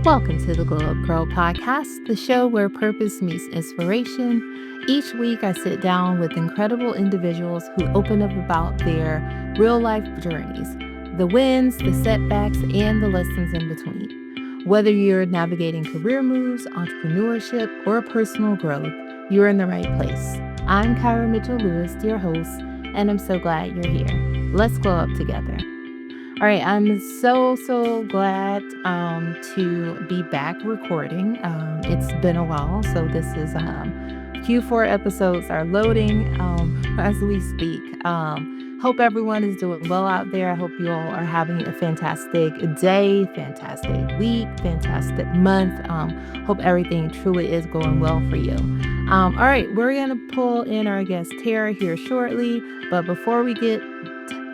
Welcome to the Gyrl Podcast, the show where purpose meets inspiration. Each week, I sit down with incredible individuals who open up about their real life journeys, the wins, the setbacks, and the lessons in between. Whether you're navigating career moves, entrepreneurship, or personal growth, you're in the right place. I'm Kyra Mitchell Lewis, your host, and I'm so glad you're here. Let's glow up together. All right, I'm so glad to be back recording. It's been a while, so this is Q4 episodes are loading as we speak. Hope everyone is doing well out there. I hope you all are having a fantastic day, fantastic week, fantastic month. Hope everything truly is going well for you. All right, we're gonna pull in our guest Tara here shortly, but before we get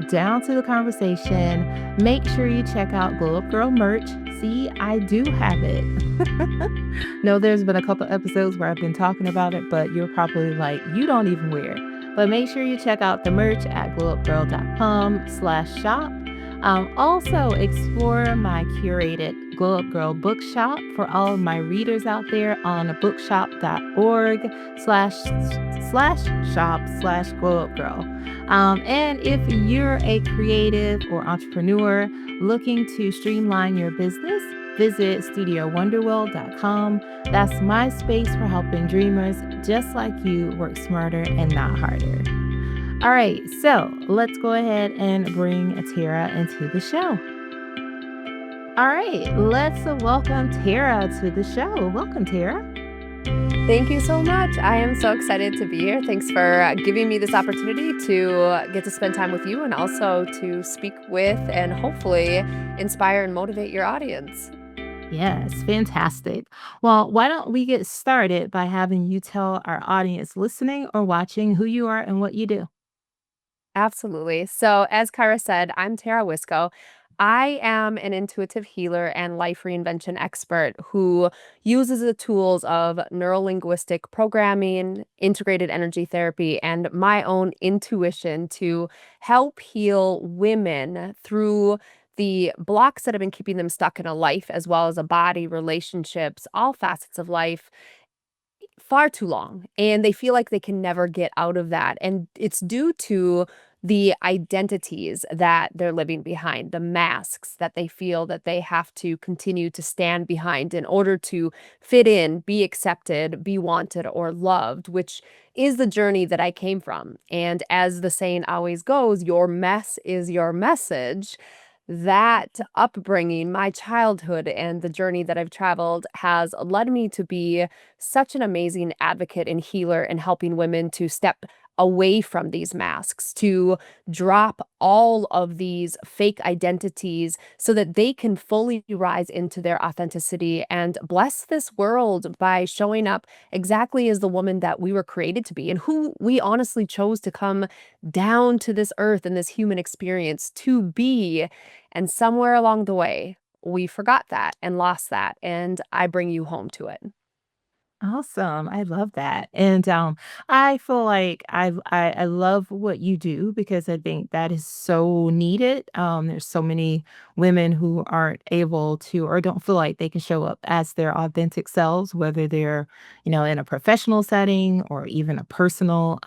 down to the conversation, make sure you check out Glow Up Girl merch. See, I do have it. No, there's been a couple episodes where I've been talking about it, but you're probably like, you don't even wear it. But make sure you check out the merch at glowupgirl.com/shop. Also, explore my curated Glow Up Girl bookshop for all of my readers out there on bookshop.org/shop/glowupgirl. And if you're a creative or entrepreneur looking to streamline your business, visit studiowonderwell.com. That's my space for helping dreamers just like you work smarter and not harder. All right, so let's go ahead and bring Tara into the show. All right, let's welcome Tara to the show. Welcome, Tara. Thank you so much. I am so excited to be here. Thanks for giving me this opportunity to get to spend time with you and also to speak with and hopefully inspire and motivate your audience. Yes, fantastic. Well, why don't we get started by having you tell our audience listening or watching who you are and what you do? Absolutely. So, as Kyra said, I'm Tara Wiskow. I am an intuitive healer and life reinvention expert who uses the tools of neurolinguistic programming, integrated energy therapy, and my own intuition to help heal women through the blocks that have been keeping them stuck in a life, as well as a body, relationships, all facets of life far too long, and they feel like they can never get out of that, and it's due to the identities that they're living behind, the masks that they feel that they have to continue to stand behind in order to fit in, be accepted, be wanted, or loved, which is the journey that I came from. And as the saying always goes, your mess is your message. That upbringing, my childhood, and the journey that I've traveled has led me to be such an amazing advocate and healer in helping women to step away from these masks, to drop all of these fake identities so that they can fully rise into their authenticity and bless this world by showing up exactly as the woman that we were created to be and who we honestly chose to come down to this earth and this human experience to be. And somewhere along the way, we forgot that and lost that, and I bring you home to it. Awesome. I love that. And I feel like I love what you do because I think that is so needed. There's so many women who aren't able to or don't feel like they can show up as their authentic selves, whether they're, in a professional setting or even a personal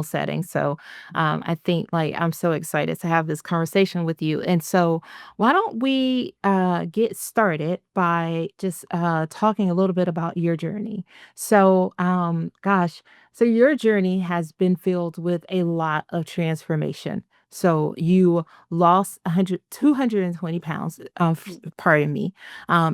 setting. So I think like I'm so excited to have this conversation with you. And so why don't we get started by just talking a little bit about your journey? So, so your journey has been filled with a lot of transformation. So you lost 220 pounds, pardon me.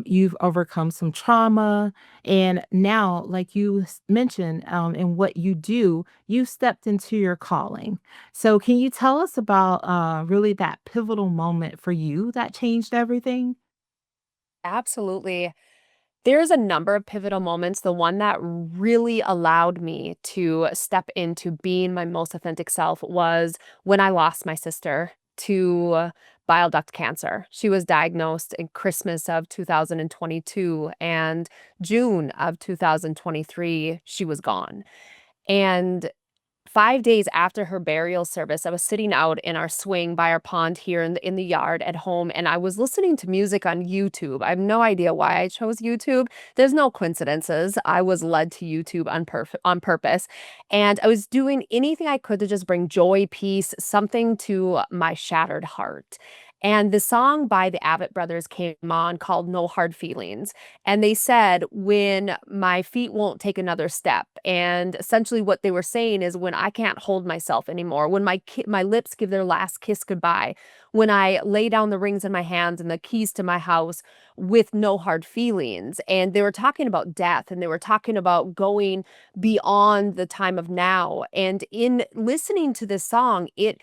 You've overcome some trauma. And now, like you mentioned, in what you do, you stepped into your calling. So can you tell us about really that pivotal moment for you that changed everything? Absolutely. There's a number of pivotal moments. The one that really allowed me to step into being my most authentic self was when I lost my sister to bile duct cancer. She was diagnosed in Christmas of 2022, and June of 2023, she was gone. And 5 days after her burial service, I was sitting out in our swing by our pond here in the yard at home, and I was listening to music on YouTube. I have no idea why I chose YouTube. There's no coincidences. I was led to YouTube on purpose, and I was doing anything I could to just bring joy, peace, something to my shattered heart. And the song by the Avett Brothers came on called No Hard Feelings. And they said, when my feet won't take another step. And essentially what they were saying is when I can't hold myself anymore, when my lips give their last kiss goodbye, when I lay down the rings in my hands and the keys to my house with no hard feelings. And they were talking about death, and they were talking about going beyond the time of now. And in listening to this song, it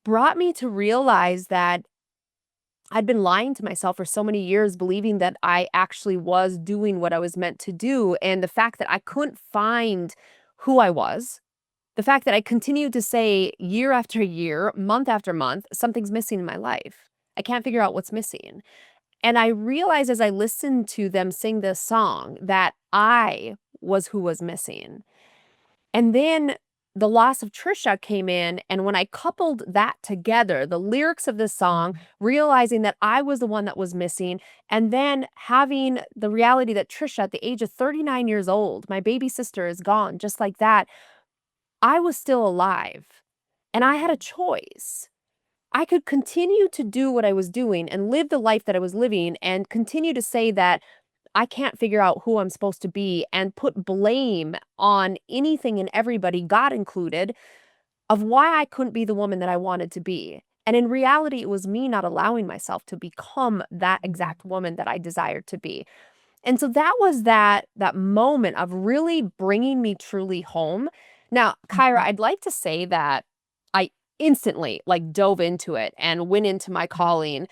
brought me to realize that I'd been lying to myself for so many years, believing that I actually was doing what I was meant to do. And the fact that I couldn't find who I was, the fact that I continued to say year after year, month after month, something's missing in my life. I can't figure out what's missing. And I realized as I listened to them sing this song that I was who was missing. And then the loss of Trisha came in, and when I coupled that together, the lyrics of this song, realizing that I was the one that was missing, and then having the reality that Trisha, at the age of 39 years old, my baby sister is gone, just like that, I was still alive, and I had a choice. I could continue to do what I was doing and live the life that I was living and continue to say that I can't figure out who I'm supposed to be and put blame on anything and everybody, God included, of why I couldn't be the woman that I wanted to be. And in reality, it was me not allowing myself to become that exact woman that I desired to be. And so that was that moment of really bringing me truly home. Now, Kyra, I'd like to say that I instantly like dove into it and went into my calling.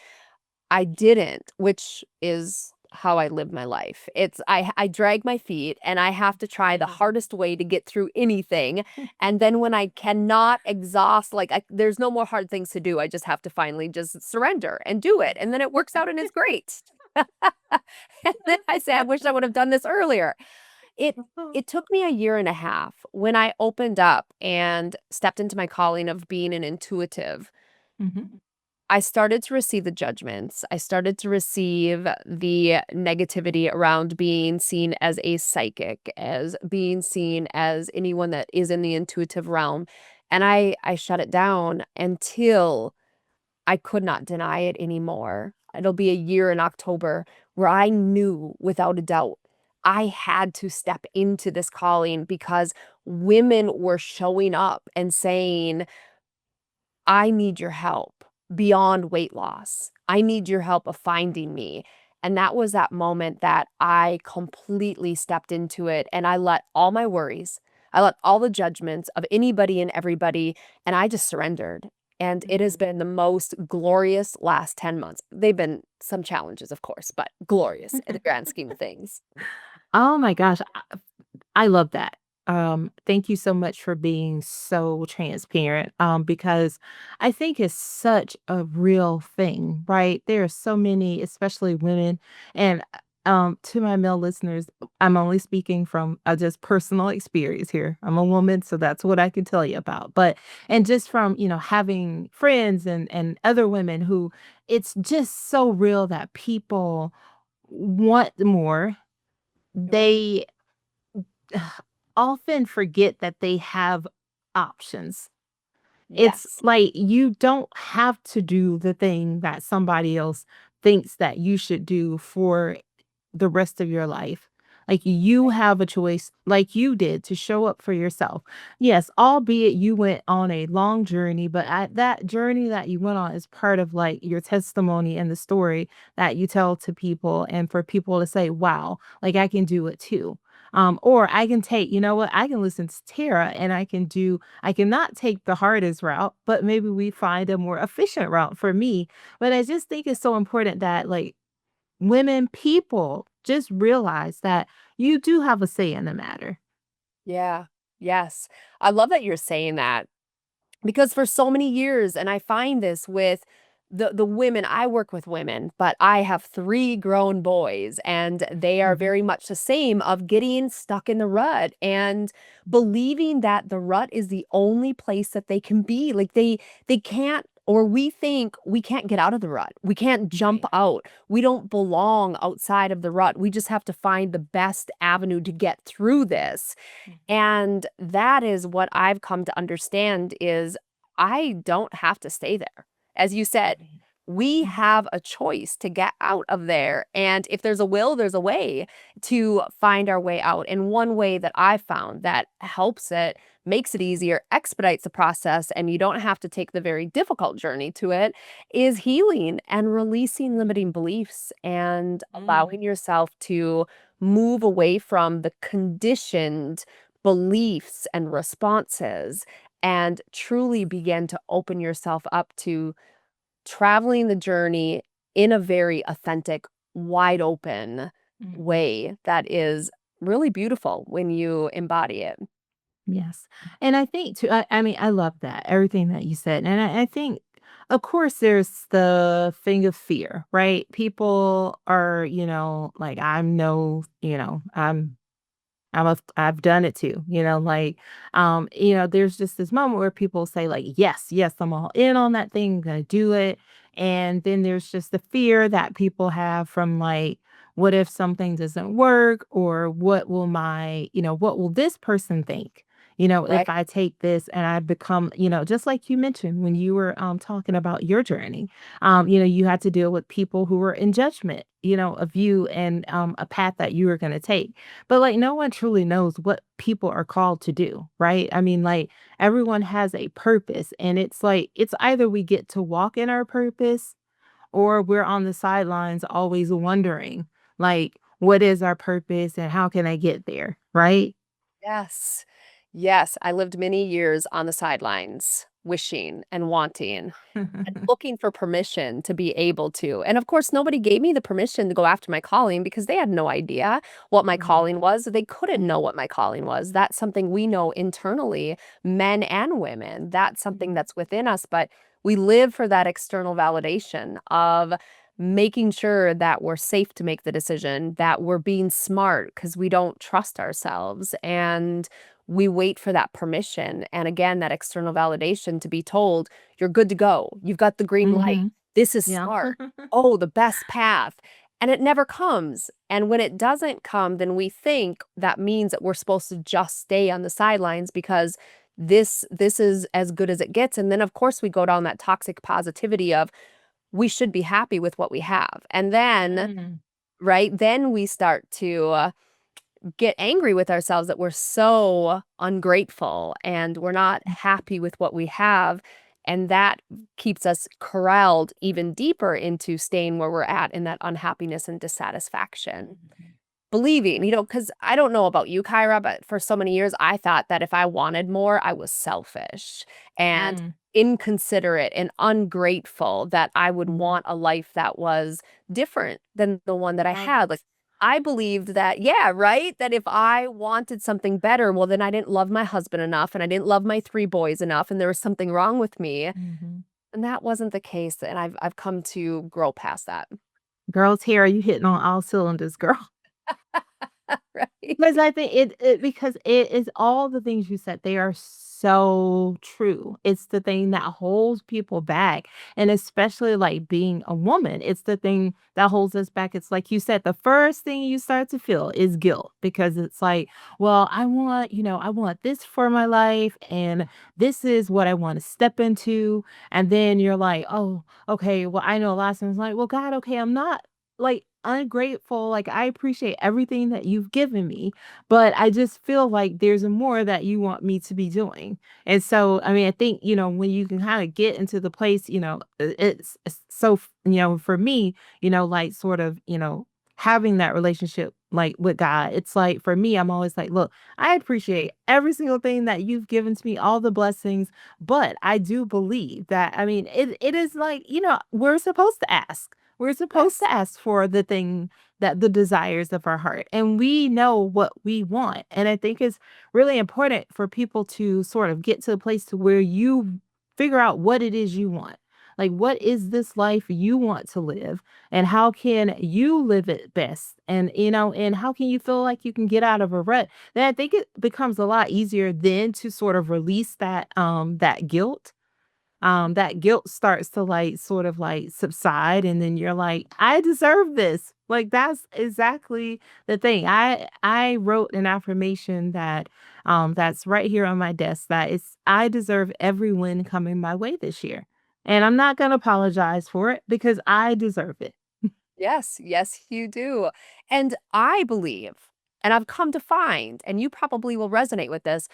I didn't, which is how I live my life. I drag my feet, and I have to try the hardest way to get through anything. And then when I cannot exhaust, like there's no more hard things to do. I just have to finally just surrender and do it. And then it works out and it's great. And then I say, I wish I would have done this earlier. It it took me a year and a half when I opened up and stepped into my calling of being an intuitive. Mhm. I started to receive the judgments. I started to receive the negativity around being seen as a psychic, as being seen as anyone that is in the intuitive realm. And I shut it down until I could not deny it anymore. It'll be a year in October where I knew without a doubt I had to step into this calling because women were showing up and saying, I need your help beyond weight loss. I need your help of finding me. And that was that moment that I completely stepped into it, and I let all my worries, I let all the judgments of anybody and everybody, and I just surrendered. And it has been the most glorious last 10 months. They've been some challenges, of course, but glorious in the grand scheme of things. Oh my gosh, I love that. Thank you so much for being so transparent, because I think it's such a real thing, right? There are so many, especially women, and to my male listeners, I'm only speaking from just personal experience here. I'm a woman, so that's what I can tell you about. But and just from having friends and other women who, it's just so real that people want more. They often forget that they have options. It's Yes. like you don't have to do the thing that somebody else thinks that you should do for the rest of your life. Like you Right. have a choice, like you did, to show up for yourself. Yes, albeit you went on a long journey, but at that journey that you went on is part of like your testimony and the story that you tell to people, and for people to say, wow, like I can do it too. Or I can take, you know what, I can listen to Tara and I cannot take the hardest route, but maybe we find a more efficient route for me. But I just think it's so important that like women, people just realize that you do have a say in the matter. Yeah. Yes. I love that you're saying that because for so many years, and I find this with the women, I work with women, but I have 3 grown boys, and they are Mhm. very much the same of getting stuck in the rut and believing that the rut is the only place that they can be. Like they can't, or we think we can't get out of the rut. We can't jump Right. out. We don't belong outside of the rut. We just have to find the best avenue to get through this. Mhm. And that is what I've come to understand is I don't have to stay there. As you said, Right. we Mhm. have a choice to get out of there. And if there's a will, there's a way to find our way out. And one way that I found that helps it, makes it easier, expedites the process, and you don't have to take the very difficult journey to it, is healing and releasing limiting beliefs and Mm. allowing yourself to move away from the conditioned beliefs and responses and truly begin to open yourself up to traveling the journey in a very authentic, wide open Mhm. way that is really beautiful when you embody it. Yes. And I think too, I mean, I love that, everything that you said. And I think, of course, there's the thing of fear, right? People are, like, I'm no, I've done it too, like, there's just this moment where people say like, yes, yes, I'm all in on that thing, I'm gonna do it. And then there's just the fear that people have from like, what if something doesn't work? Or what will this person think? Right. If I take this and I become, just like you mentioned when you were talking about your journey, you had to deal with people who were in judgment, of you and a path that you were going to take. But, like, no one truly knows what people are called to do, right? I mean, like, everyone has a purpose, and it's like it's either we get to walk in our purpose or we're on the sidelines always wondering, like, what is our purpose and how can I get there, right? Yes. Yes. I lived many years on the sidelines, wishing and wanting and looking for permission to be able to. And of course, nobody gave me the permission to go after my calling because they had no idea what my Right. calling was. They couldn't know what my calling was. That's something we know internally, men and women. That's something Mhm. that's within us. But we live for that external validation of making sure that we're safe to make the decision, that we're being smart because we don't trust ourselves. And we wait for that permission. And again, that external validation to be told, you're good to go. You've got the green light. Mhm. This is Yeah. smart. Oh, the best path. And it never comes. And when it doesn't come, then we think that means that we're supposed to just stay on the sidelines because this is as good as it gets. And then of course we go down that toxic positivity of we should be happy with what we have. And then, Mm. right, then we start to get angry with ourselves that we're so ungrateful and we're not happy with what we have. And that keeps us corralled even deeper into staying where we're at in that unhappiness and dissatisfaction. Mhm. Believing, because I don't know about you, Kyra, but for so many years, I thought that if I wanted more, I was selfish and Mm. inconsiderate and ungrateful, that I would Mhm. want a life that was different than the one that I Right. had. Like, I believed that, yeah, right? That if I wanted something better, well, then I didn't love my husband enough and I didn't love my 3 boys enough and there was something wrong with me. Mhm. And that wasn't the case. And I've come to grow past that. Girls, here, are you hitting on all cylinders, girl? Because Right? I think it because it is all the things you said, they are so true. It's the thing that holds people back, and especially, like, being a woman, it's the thing that holds us back. It's like you said, the first thing you start to feel is guilt because it's like, "Well, I want this for my life, and this is what I wanna step into," and then you're like, "Oh, okay, well, I know a lot of times, like, well, God, okay, I'm not like, ungrateful, like, I appreciate everything that you've given me, but I just feel like there's more that you want me to be doing. And so, I mean, I think, when you can kinda get into the place, it's so for me, like, sort of, having that relationship, like, with God, it's like, for me, I'm always like, "Look, I appreciate every single thing that you've given to me, all the blessings, but I do believe that," I mean, it is like, we're supposed to ask. We're supposed Yes. to ask for the thing that the desires of our heart, and we know what we want. And I think it's really important for people to sort of get to a place to where you figure out what it is you want. Like, what is this life you want to live? And how can you live it best? And, and how can you feel like you can get out of a rut? Then I think it becomes a lot easier then to sort of release that guilt. That guilt starts to like sort of like subside, and then you're like, I deserve this. Like, that's exactly the thing. I wrote an affirmation that's right here on my desk, that it's I deserve every win coming my way this year. And I'm not gonna apologize for it because I deserve it. Yes, yes, you do. And I believe, and I've come to find, and you probably will resonate with this,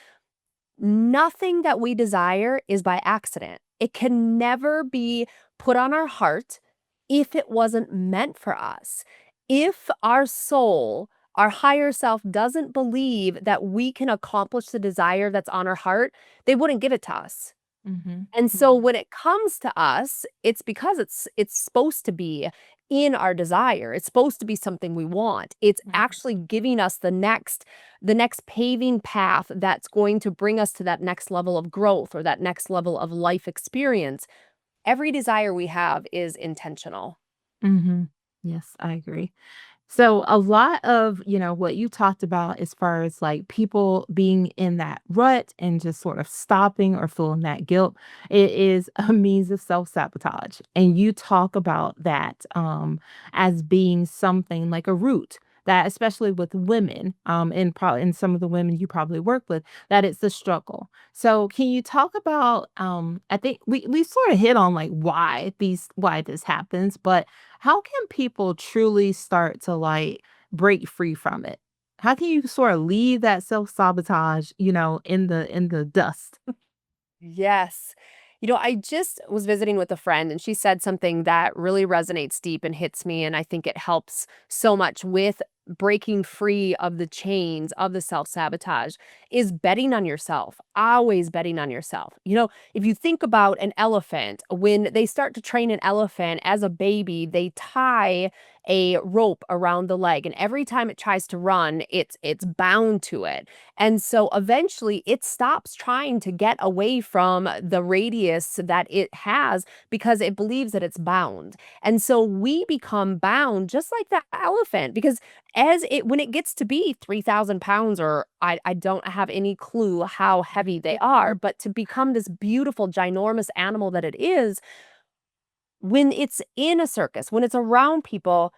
nothing that we desire is by accident. It can never be put on our heart if it wasn't meant for us. If our soul, our higher self, doesn't believe that we can accomplish the desire that's on our heart, they wouldn't give it to us. Mhm. And so Mhm. when it comes to us, it's because it's supposed to be in our desire. It's supposed to be something we want. It's Mhm. actually giving us the next paving path that's going to bring us to that next level of growth or that next level of life experience. Every desire we have is intentional. Mhm. Yes, I agree. So a lot of, what you talked about as far as like people being in that rut and just sort of stopping or feeling that guilt, it is a means of self-sabotage. And you talk about that as being something like a root that, especially with women, and probably and some of the women you probably work with, that it's a struggle. So can you talk about I think we sort of hit on like why this happens, but how can people truly start to, like, break free from it? How can you sort of leave that self-sabotage, in the dust? Yes. I just was visiting with a friend and she said something that really resonates deep and hits me. And I think it helps so much with breaking free of the chains of the self sabotage is betting on yourself, always betting on yourself. If you think about an elephant, when they start to train an elephant as a baby, they tie a rope around the leg and every time it tries to run it's bound to it, and so eventually it stops trying to get away from the radius that it has because it believes that it's bound. And so we become bound just like that elephant because when it gets to be 3,000 pounds, or I don't have any clue how heavy they are, but to become this beautiful, ginormous animal that it is, when it's in a circus, when it's around people,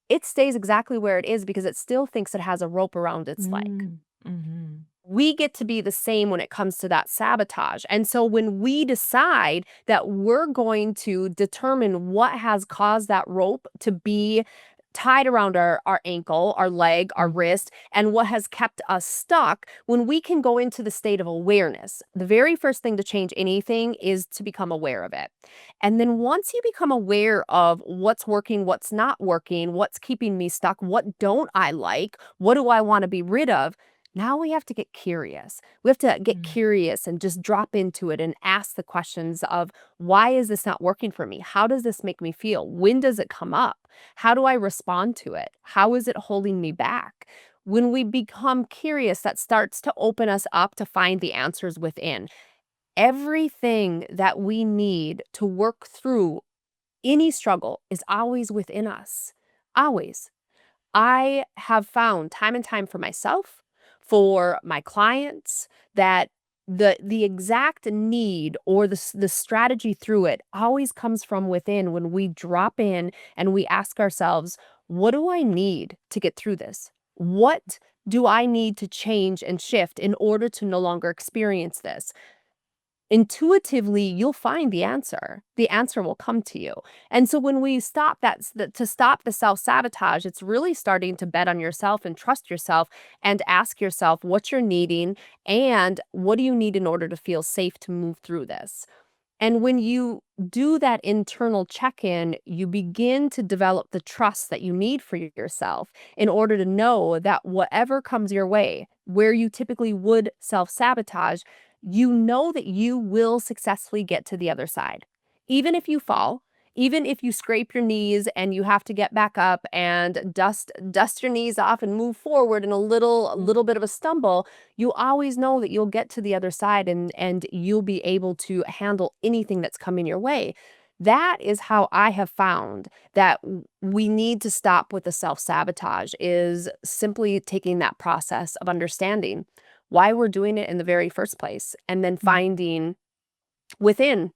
it stays exactly where it is because it still thinks it has a rope around its leg. Mm, mhm, We get to be the same when it comes to that sabotage. And so when we decide that we're going to determine what has caused that rope to be tied around our ankle, our leg, our mhm, wrist, and what has kept us stuck, when we can go into the state of awareness, the very first thing to change anything is to become aware of it. And then once you become aware of what's working, what's not working, what's keeping me stuck, what don't I like, what do I want to be rid of, now we have to get curious. We have to get mm, curious and just drop into it and ask the questions of, why is this not working for me? How does this make me feel? When does it come up? How do I respond to it? How is it holding me back? When we become curious, that starts to open us up to find the answers within. Everything that we need to work through any struggle is always within us. Always. I have found time and time for myself, for my clients, that the exact need or the strategy through it always comes from within when we drop in and we ask ourselves, what do I need to get through this? What do I need to change and shift in order to no longer experience this? Intuitively, you'll find the answer. The answer will come to you. And so when we stop to stop the self-sabotage, it's really starting to bet on yourself and trust yourself and ask yourself what you're needing and what do you need in order to feel safe to move through this. And when you do that internal check in, you begin to develop the trust that you need for yourself in order to know that whatever comes your way, where you typically would self sabotage, you know that you will successfully get to the other side. Even if you fall, even if you scrape your knees and you have to get back up and dust your knees off and move forward in a little bit of a stumble, you always know that you'll get to the other side and you'll be able to handle anything that's coming your way. That is how I have found that we need to stop with the self-sabotage, is simply taking that process of understanding why we're doing it in the very first place, and then Mm. finding within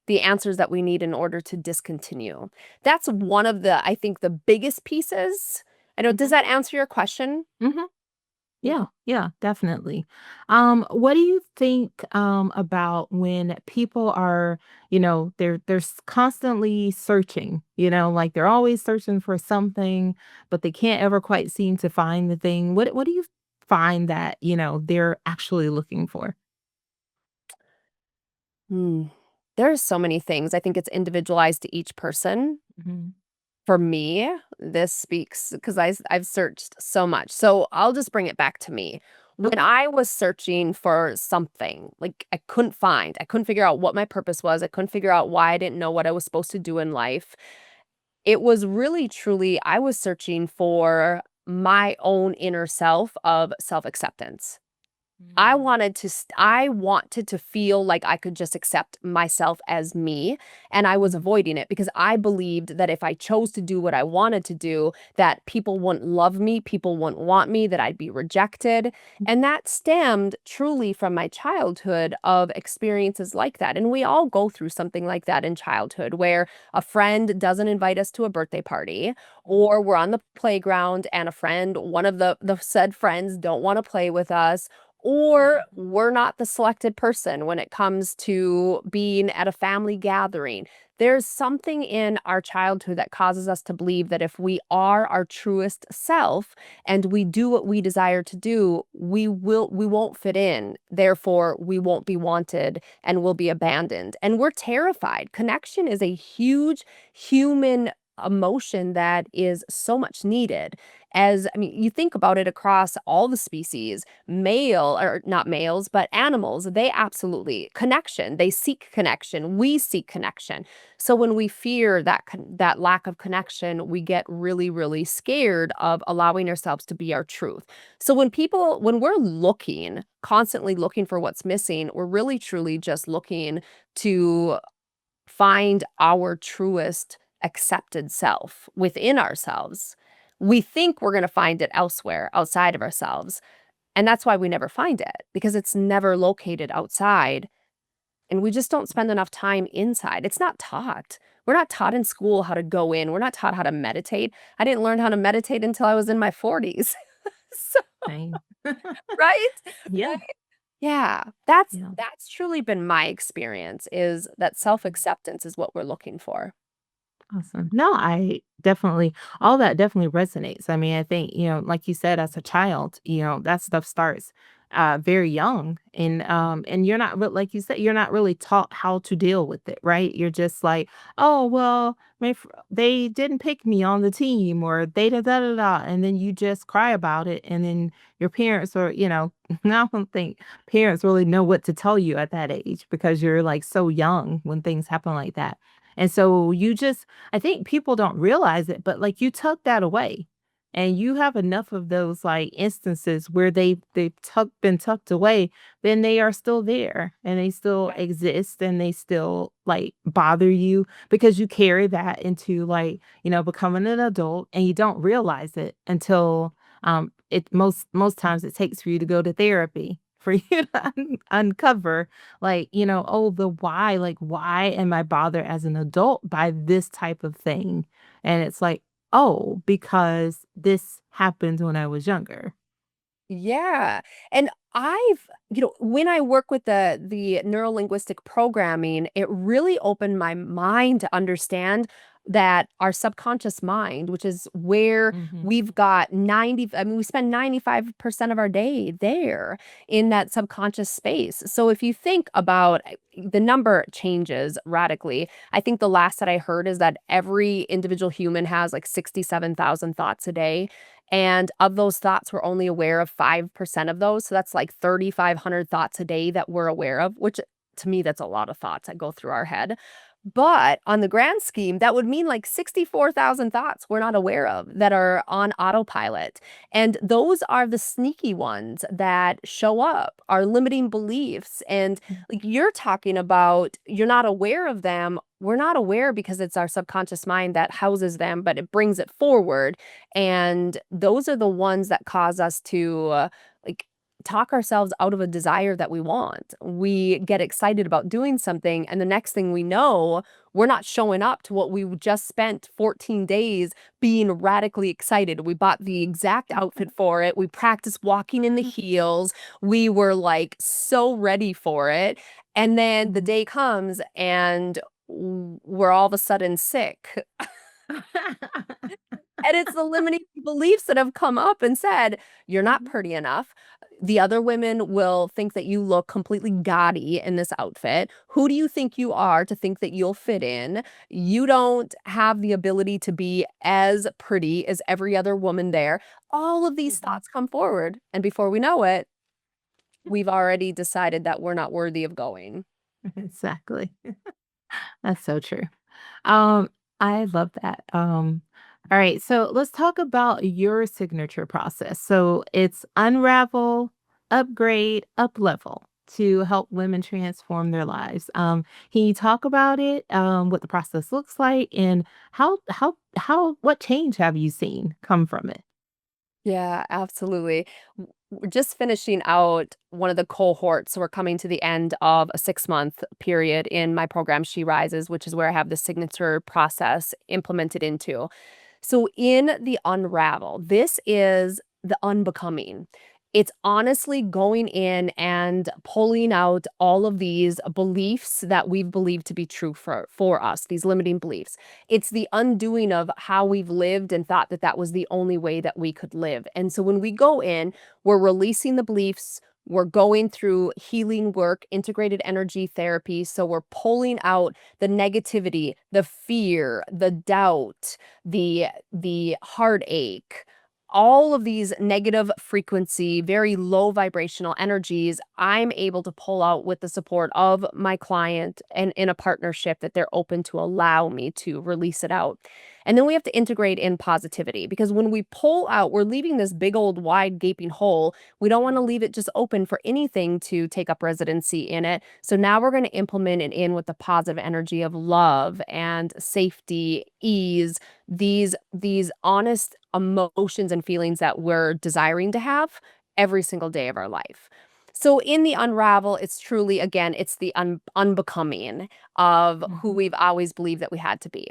the answers that we need in order to discontinue. That's one of the, I think, the biggest pieces. I know, does Mhm. that answer your question? Mhm. Mhm. Yeah, yeah, definitely. What do you think about when people are, constantly searching, like they're always searching for something, but they can't ever quite seem to find the thing. What do you find that, they're actually looking for? Hmm. There's so many things. I think it's individualized to each person. Mhm. For me, this speaks because I've searched so much. So I'll just bring it back to me. When Okay. I was searching for something, like I couldn't figure out what my purpose was. I couldn't figure out why I didn't know what I was supposed to do in life. It was really truly, I was searching for my own inner self of self-acceptance. Mm. I wanted to feel like I could just accept myself as me, and I was Mhm. avoiding it because I believed that if I chose to do what I wanted to do, that people wouldn't love me, people wouldn't want me, that I'd be rejected, and that stemmed truly from my childhood of experiences like that, and we all go through something like that in childhood where a friend doesn't invite us to a birthday party, or we're on the playground and a friend, one of the said friends don't wanna play with us, or we're not the selected person when it comes to being at a family gathering. There's something in our childhood that causes us to believe that if we are our truest self and we do what we desire to do, we won't fit in. Therefore, we won't be wanted and will be abandoned. And we're terrified. Connection is a huge human emotion that is so much needed. As I mean, you think about it across all the species, male or not males, but animals, they absolutely connection. They seek connection. We seek connection. So when we fear that lack of connection, we get really, really scared of allowing ourselves to be our truth. So when we're looking, constantly looking for what's missing, we're really truly just looking to find our truest accepted self within ourselves. We think we're going to find it elsewhere outside of ourselves. And that's why we never find it, because it's never located outside, and we just don't spend enough time inside. It's not taught. We're not taught in school how to go in. We're not taught how to meditate. I didn't learn how to meditate until I was in my 40s. So, Same. right? Yeah. Right? Yeah. That's Yeah. that's truly been my experience, is that self-acceptance is what we're looking for. Awesome. No, I definitely, all that definitely resonates. I mean, I think, like you said, as a child, that stuff starts very young. And you're not like you said, you're not really taught how to deal with it, right? You're just like, oh, well, they didn't pick me on the team or they da. And then you just cry about it. And then your parents are, I don't think parents really know what to tell you at that age because you're like so young when things happen like that. And so you just I think people don't realize it, but, like, you tuck that away, and you have enough of those, like, instances where they've been tucked away, then they are still there, and they still exist, and they still, like, bother you because you carry that into, like, becoming an adult, and you don't realize it until, it most times it takes for you to go to therapy for you to uncover like, oh, the why, like, why am I bothered as an adult by this type of thing? And it's like, oh, because this happened when I was younger. Yeah, and when I work with the neuro-linguistic programming, it really opened my mind to understand that our subconscious mind, which is where Mhm. we've got 90 I mean, we spend 95% of our day there in that subconscious space. So if you think about the number changes radically. I think the last that I heard is that every individual human has like 67,000 thoughts a day. And of those thoughts, we're only aware of 5% of those. So that's like 3,500 thoughts a day that we're aware of, which to me, that's a lot of thoughts that go through our head. But on the grand scheme, that would mean like 64,000 thoughts we're not aware of that are on autopilot. And those are the sneaky ones that show up, our limiting beliefs. And like you're talking about, you're not aware of them. We're not aware because it's our subconscious mind that houses them, but it brings it forward. And those are the ones that cause us to like talk ourselves out of a desire that we want. We get excited about doing something, and the next thing we know, we're not showing up to what we just spent 14 days being radically excited. We bought the exact outfit for it. We practiced walking in the heels. We were like so ready for it. And then the day comes and we're all of a sudden sick. And it's the limiting beliefs that have come up and said, "You're not pretty enough." The other women will think that you look completely gaudy in this outfit. Who do you think you are to think that you'll fit in? You don't have the ability to be as pretty as every other woman there. All of these Mhm. thoughts come forward, and before we know it, we've already decided that we're not worthy of going. Exactly. That's so true. Um, I love that. All right, so let's talk about your signature process. So it's unravel, upgrade, uplevel to help women transform their lives. Can you talk about it? What the process looks like, and how what change have you seen come from it? Yeah, absolutely. We're just finishing out one of the cohorts. So we're coming to the end of a 6-month period in my program, She Rises, which is where I have the signature process implemented into. So in the Unravel, this is the unbecoming. It's honestly going in and pulling out all of these beliefs that we've believed to be true for us, these limiting beliefs. It's the undoing of how we've lived and thought that that was the only way that we could live. And so when we go in, we're releasing the beliefs, we're going through healing work, integrated energy therapy. So we're pulling out the negativity, the fear, the doubt, the heartache, all of these negative frequency, very low vibrational energies, I'm able to pull out with the support of my client and in a partnership that they're open to allow me to release it out. And then we have to integrate in positivity because when we pull out, we're leaving this big old wide gaping hole. We don't want to leave it just open for anything to take up residency in it. So now we're going to implement it in with the positive energy of love and safety, ease, these honest emotions and feelings that we're desiring to have every single day of our life. So in the Unravel, it's truly, again, it's the unbecoming of who Mhm. we've always believed that we had to be.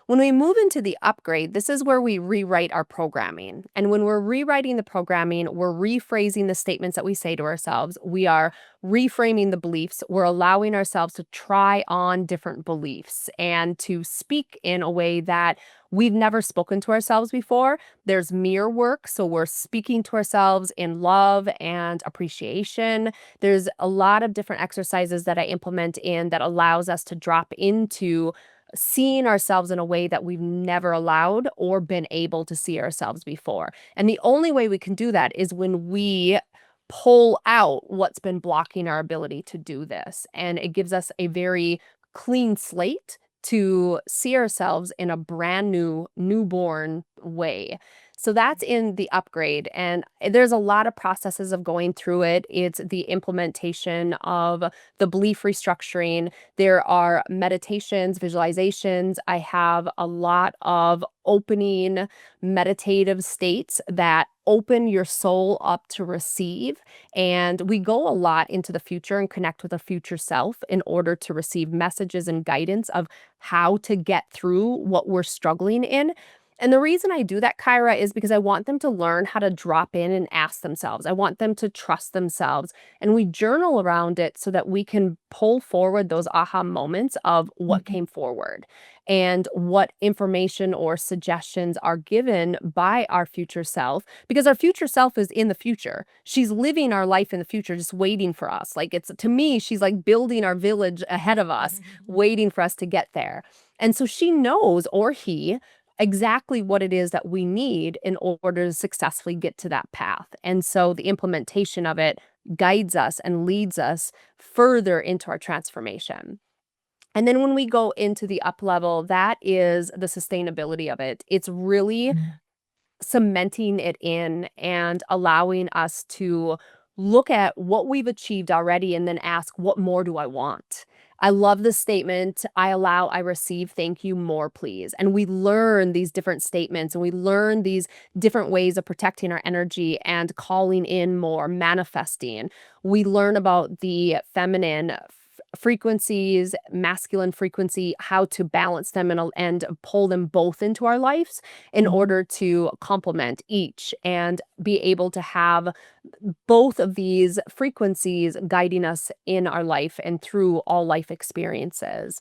When we move into the upgrade, this is where we rewrite our programming. And when we're rewriting the programming, we're rephrasing the statements that we say to ourselves. We are reframing the beliefs. We're allowing ourselves to try on different beliefs and to speak in a way that we've never spoken to ourselves before. There's mirror work. So we're speaking to ourselves in love and appreciation. There's a lot of different exercises that I implement in that allows us to drop into seeing ourselves in a way that we've never allowed or been able to see ourselves before. And the only way we can do that is when we pull out what's been blocking our ability to do this. And it gives us a very clean slate to see ourselves in a brand new, newborn way. So that's in the upgrade. And there's a lot of processes of going through it. It's the implementation of the belief restructuring. There are meditations, visualizations. I have a lot of opening meditative states that open your soul up to receive. And we go a lot into the future and connect with a future self in order to receive messages and guidance of how to get through what we're struggling in. And the reason I do that, Kyra, is because I want them to learn how to drop in and ask themselves. I want them to trust themselves. And we journal around it so that we can pull forward those aha moments of what Mhm. came forward and what information or suggestions are given by our future self, because our future self is in the future. She's living our life in the future, just waiting for us. Like, it's to me, she's like building our village ahead of us, waiting for us to get there. And so she knows, or he, exactly what it is that we need in order to successfully get to that path. And so the implementation of it guides us and leads us further into our transformation. And then when we go into the up level, that is the sustainability of it. It's really Mm, cementing it in and allowing us to look at what we've achieved already and then ask, what more do I want? I love the statement, I allow, I receive, thank you, more please. And we learn these different statements and we learn these different ways of protecting our energy and calling in more, manifesting. We learn about the feminine frequencies, masculine frequency, how to balance them and pull them both into our lives in mhm, order to complement each and be able to have both of these frequencies guiding us in our life and through all life experiences.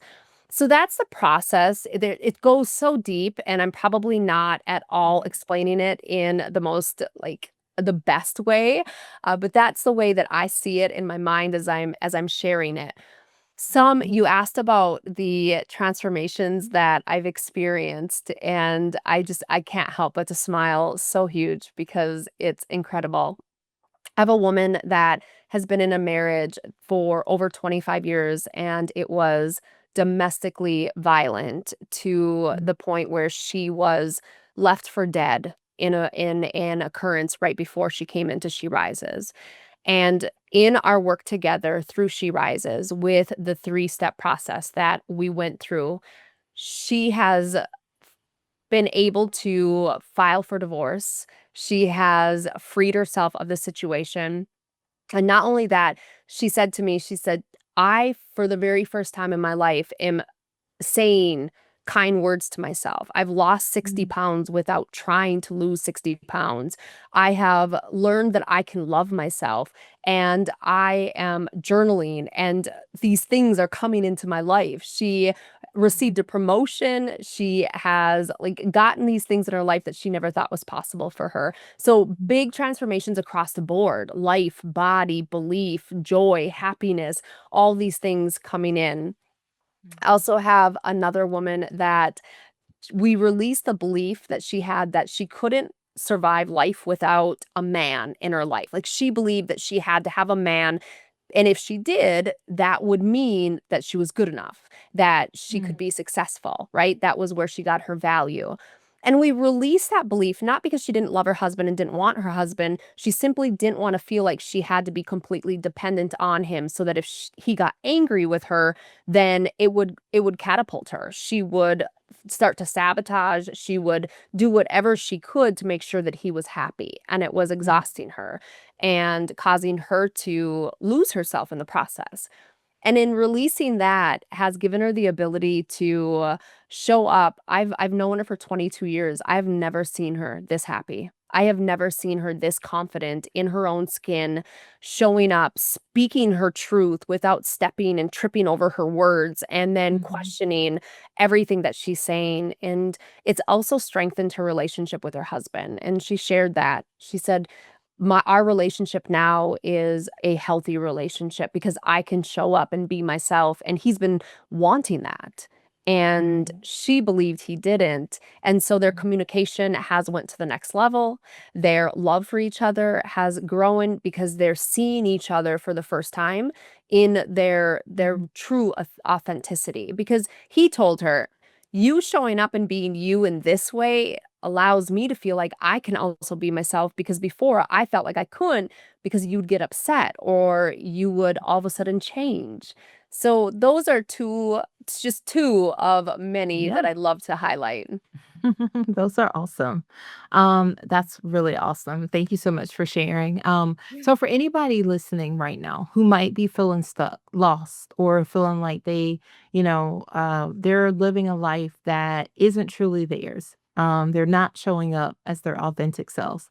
So that's the process. It goes so deep, and I'm probably not at all mhm, explaining it in the most like the best way, but that's the way that I see it in my mind as I'm sharing it. mhm, You asked about the transformations that I've experienced, and I can't help but to smile so huge because it's incredible. I have a woman that has been in a marriage for over 25 years, and it was domestically violent to mhm, the point where she was left for dead in an occurrence right before she came into She Rises. And in our work together through She Rises with the three-step process that we went through, she has been able to file for divorce. She has freed herself of the situation. And not only that, she said to me, she said, I, for the very first time in my life, am saying kind words to myself. I've lost 60 mhm, pounds without trying to lose 60 pounds. I have learned that I can love myself, and I am journaling, and these things are coming into my life. She mhm, received a promotion. She has like gotten these things in her life that she never thought was possible for her. So mhm, big transformations across the board, life, body, belief, joy, happiness, all these things coming in. I mhm, also have another woman that we released the belief that she had that she couldn't survive life without a man in her life. Like she believed that she had to have a man, and if she did, that would mean that she was good enough, that she could mm, be successful, right? That was where she got her value. And we released that belief not because she didn't love her husband and didn't want her husband. She simply didn't want to feel like she had to be completely dependent on him so that if he got angry with her, then it would catapult her. She would start to sabotage. She would do whatever she could to make sure that he was happy, and it was mhm, exhausting her and causing her to lose herself in the process. And in releasing that has given her the ability to show up. I've known her for 22 years. I've never seen her this happy. I have never seen her this confident in her own skin, showing up, speaking her truth without stepping and tripping over her words and then mhm, questioning everything that she's saying. And it's also strengthened her relationship with her husband. And she shared that. She said, our relationship now is a healthy relationship because I can show up and be myself, and he's been wanting that, and mhm, she believed he didn't, and so their mhm, communication has went to the next level. Their love for each other has grown because they're seeing each other for the first time in their mhm, true authenticity, because he told her, "You showing up and being you in this way allows me to feel like I can also be myself, because before I felt like I couldn't because you'd get upset or you would all of a sudden change." So those are it's just two of many that yeah. I'd love to highlight. Those are awesome. That's really awesome. Thank you so much for sharing. So for anybody listening right now who might be feeling stuck, lost, or feeling like they're living a life that isn't truly theirs. They're not showing up as their authentic selves.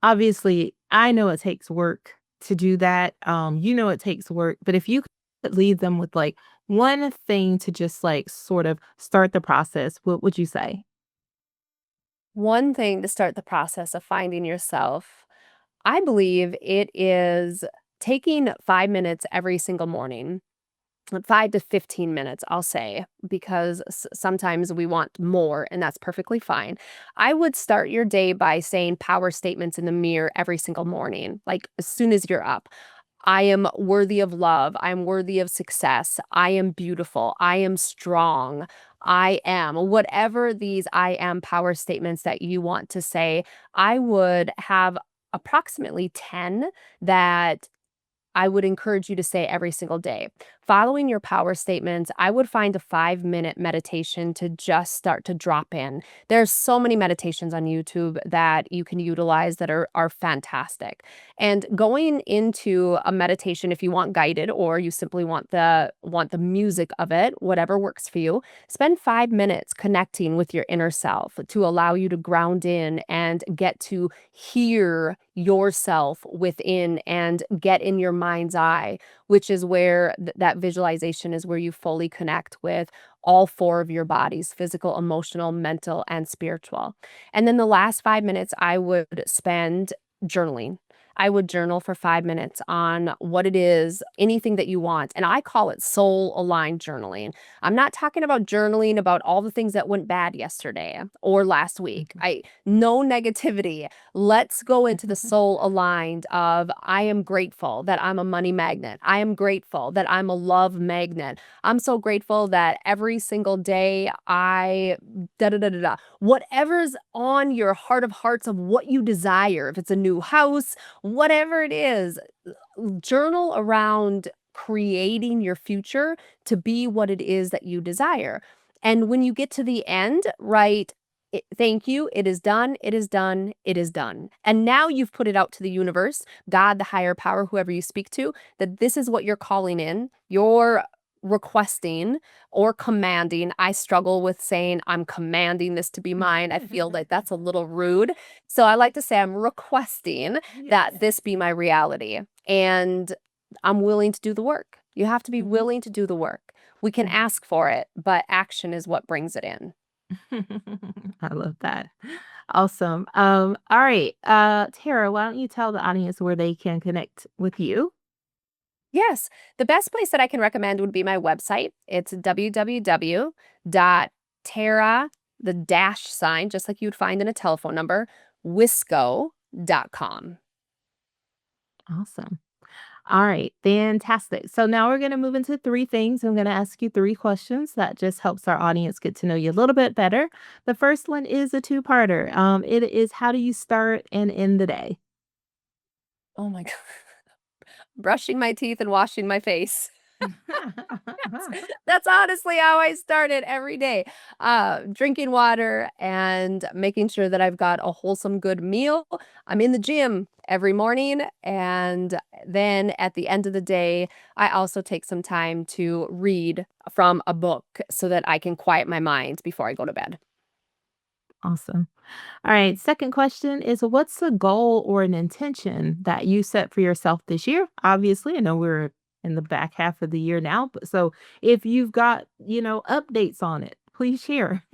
Obviously, I know it takes work to do that. It takes work, but if you could leave them with like one thing to just like sort of start the process, what would you say? One thing to start the process of finding yourself, I believe it is taking 5 minutes every single morning. 5 to 15 minutes, I'll say, because sometimes we want more, and that's perfectly fine. I would start your day by saying power statements in the mirror every single morning, like as soon as you're up. I am worthy of love. I am worthy of success. I am beautiful. I am strong. I am. Whatever these I am power statements that you want to say, I would have approximately 10 that I would encourage you to say every single day. Following your power statements, I would find a 5-minute meditation to just start to drop in. There's so many meditations on YouTube that you can utilize that are fantastic. And going into a meditation, if you want guided or you simply want the music of it, whatever works for you, spend 5 minutes connecting with your inner self to allow you to ground in and get to hear yourself within and get in your mind's eye, which is where that visualization is where you fully connect with all four of your bodies: physical, emotional, mental, and spiritual. And then the last 5 minutes I would spend journaling. I would journal for 5 minutes on what it is, anything that you want. And I call it soul aligned journaling. I'm not talking about journaling about all the things that went bad yesterday or last week. No negativity. Let's go into the soul aligned of I am grateful that I'm a money magnet. I am grateful that I'm a love magnet. I'm so grateful that every single day I da da da da da. Whatever's on your heart of hearts of what you desire, if it's a new house, whatever it is, journal around creating your future to be what it is that you desire. And when you get to the end, write, thank you, it is done, it is done, it is done. And now you've put it out to the universe, God, the higher power, whoever you speak to, that this is what you're calling in. You're requesting or commanding. I struggle with saying I'm commanding this to be mine. I feel like that's a little rude. So I like to say I'm requesting that this be my reality. And I'm willing to do the work. You have to be willing to do the work. We can ask for it, but action is what brings it in. I love that. Awesome. All right. Tara, why don't you tell the audience where they can connect with you? Yes, the best place that I can recommend would be my website. It's www.tara, the dash sign, just like you'd find in a telephone number, Wiskow.com. Awesome. All right, fantastic. So now we're going to move into three things. I'm going to ask you three questions that just helps our audience get to know you a little bit better. The first one is a two-parter. It is how do you start and end the day? Oh my God. Brushing my teeth and washing my face. That's honestly how I start it every day. Drinking water and making sure that I've got a wholesome, good meal. I'm in the gym every morning. And then at the end of the day, I also take some time to read from a book so that I can quiet my mind before I go to bed. Awesome. All right. Second question is what's a goal or an intention that you set for yourself this year? Obviously, I know we're in the back half of the year now, but so if you've got, updates on it, please share.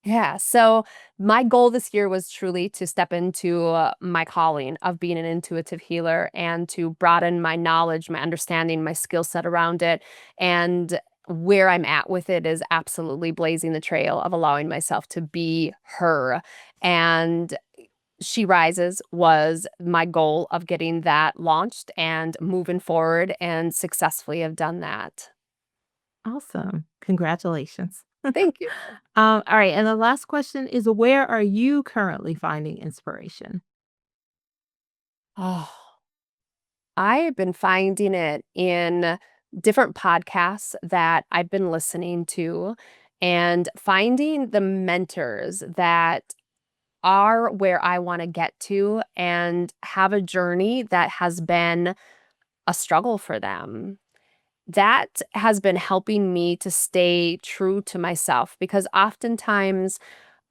Yeah. So my goal this year was truly to step into my calling of being an intuitive healer and to broaden my knowledge, my understanding, my skill set around it. And where I'm at with it is absolutely blazing the trail of allowing myself to be her. And She Rises was my goal of getting that launched and moving forward and successfully have done that. Awesome. Congratulations. Thank you. All right. And the last question is where are you currently finding inspiration? Oh. I have been finding it in different podcasts that I've been listening to and finding the mentors that are where I want to get to and have a journey that has been a struggle for them. That has been helping me to stay true to myself because oftentimes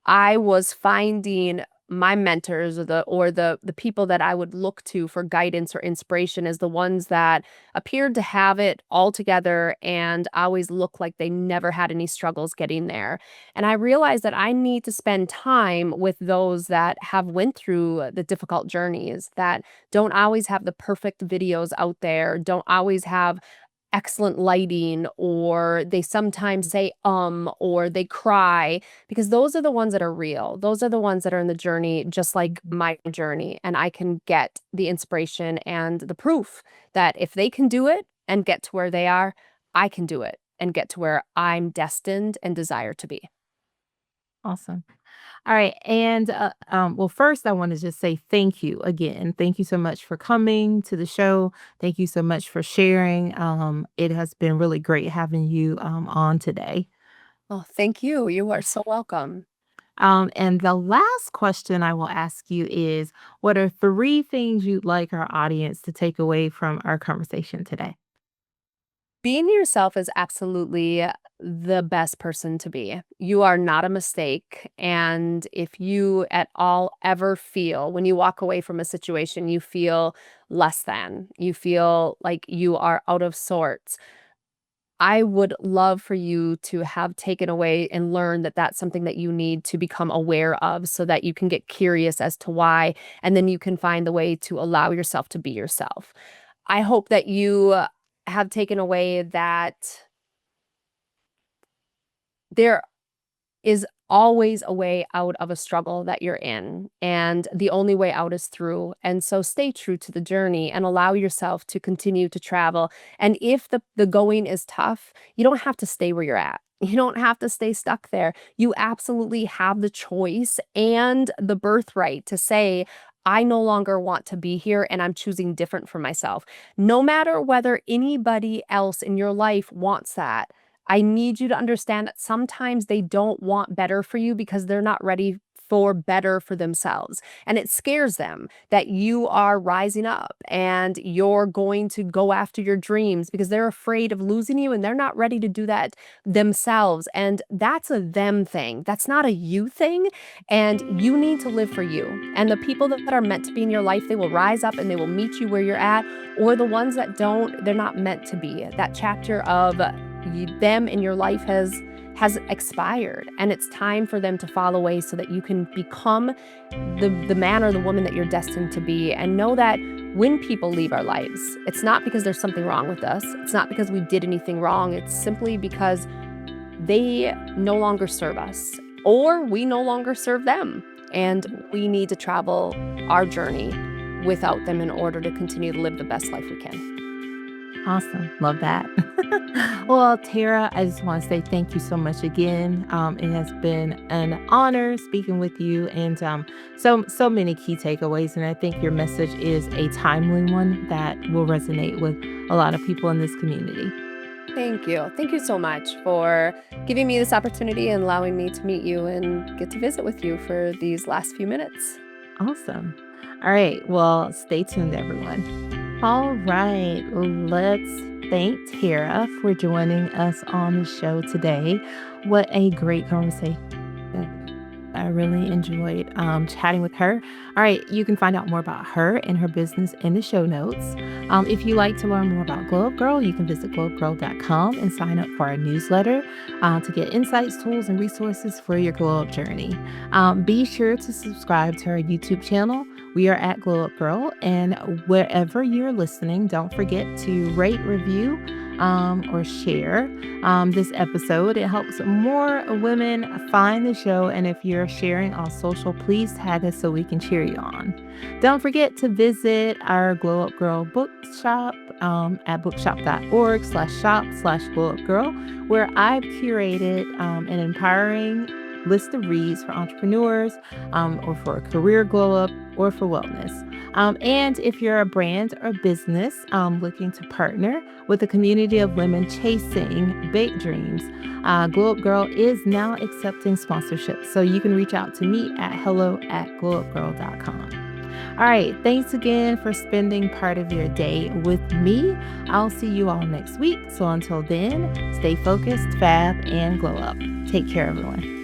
I was finding my mentors or the people that I would look to for guidance or inspiration as the ones that appeared to have it all together and always looked like they never had any struggles getting there. And I realized that I need to spend time with those that have went through the difficult journeys, that don't always have the perfect videos out there, don't always have excellent lighting, or they sometimes say, or they cry, because those are the ones that are real. Those are the ones that are in the journey, just like my journey. And I can get the inspiration and the proof that if they can do it and get to where they are, I can do it and get to where I'm destined and desire to be. Awesome. All right. And well, first, I want to just say thank you again. Thank you so much for coming to the show. Thank you so much for sharing. It has been really great having you on today. Oh, thank you. You are so welcome. And the last question I will ask you is, what are three things you'd like our audience to take away from our conversation today? Being yourself is absolutely the best person to be. You are not a mistake. And if you at all ever feel, when you walk away from a situation, you feel less than, you feel like you are out of sorts, I would love for you to have taken away and learned that that's something that you need to become aware of so that you can get curious as to why, and then you can find the way to allow yourself to be yourself. I hope that you have taken away that there is always a way out of a struggle that you're in, and the only way out is through. And so stay true to the journey and allow yourself to continue to travel. And if the going is tough, you don't have to stay where you're at. You don't have to stay stuck there. You absolutely have the choice and the birthright to say, I no longer want to be here and I'm choosing different for myself. No matter whether anybody else in your life wants that, I need you to understand that sometimes they don't want better for you because they're not ready for better for themselves. And it scares them that you are rising up and you're going to go after your dreams because they're afraid of losing you and they're not ready to do that themselves. And that's a them thing. That's not a you thing. And you need to live for you. And the people that are meant to be in your life, they will rise up and they will meet you where you're at. Or the ones that don't, they're not meant to be. That chapter of them in your life has expired, and it's time for them to fall away so that you can become the man or the woman that you're destined to be. And know that when people leave our lives, it's not because there's something wrong with us. It's not because we did anything wrong. It's simply because they no longer serve us or we no longer serve them. And we need to travel our journey without them in order to continue to live the best life we can. Awesome. Love that. Well, Tara, I just want to say thank you so much again. It has been an honor speaking with you, and so many key takeaways. And I think your message is a timely one that will resonate with a lot of people in this community. Thank you. Thank you so much for giving me this opportunity and allowing me to meet you and get to visit with you for these last few minutes. Awesome. All right. Well, stay tuned, everyone. All right, let's thank Tara for joining us on the show today. What a great conversation. I really enjoyed chatting with her. All right, you can find out more about her and her business in the show notes. If you'd like to learn more about Glow Up Gyrl, you can visit glowupgirl.com and sign up for our newsletter to get insights, tools, and resources for your glow up journey. Be sure to subscribe to our YouTube channel. We are at Glow Up Gyrl, and wherever you're listening, don't forget to rate, review, or share this episode. It helps more women find the show, and if you're sharing on social, please tag us so we can cheer you on. Don't forget to visit our Glow Up Gyrl bookshop at bookshop.org/shop/glowupgirl, where I've curated an empowering list of reads for entrepreneurs or for a career glow up or for wellness. And if you're a brand or business looking to partner with a community of women chasing big dreams, Glow Up Gyrl is now accepting sponsorship. So you can reach out to me at hello@glowupgirl.com. All right. Thanks again for spending part of your day with me. I'll see you all next week. So until then, stay focused, fab, and glow up. Take care, everyone.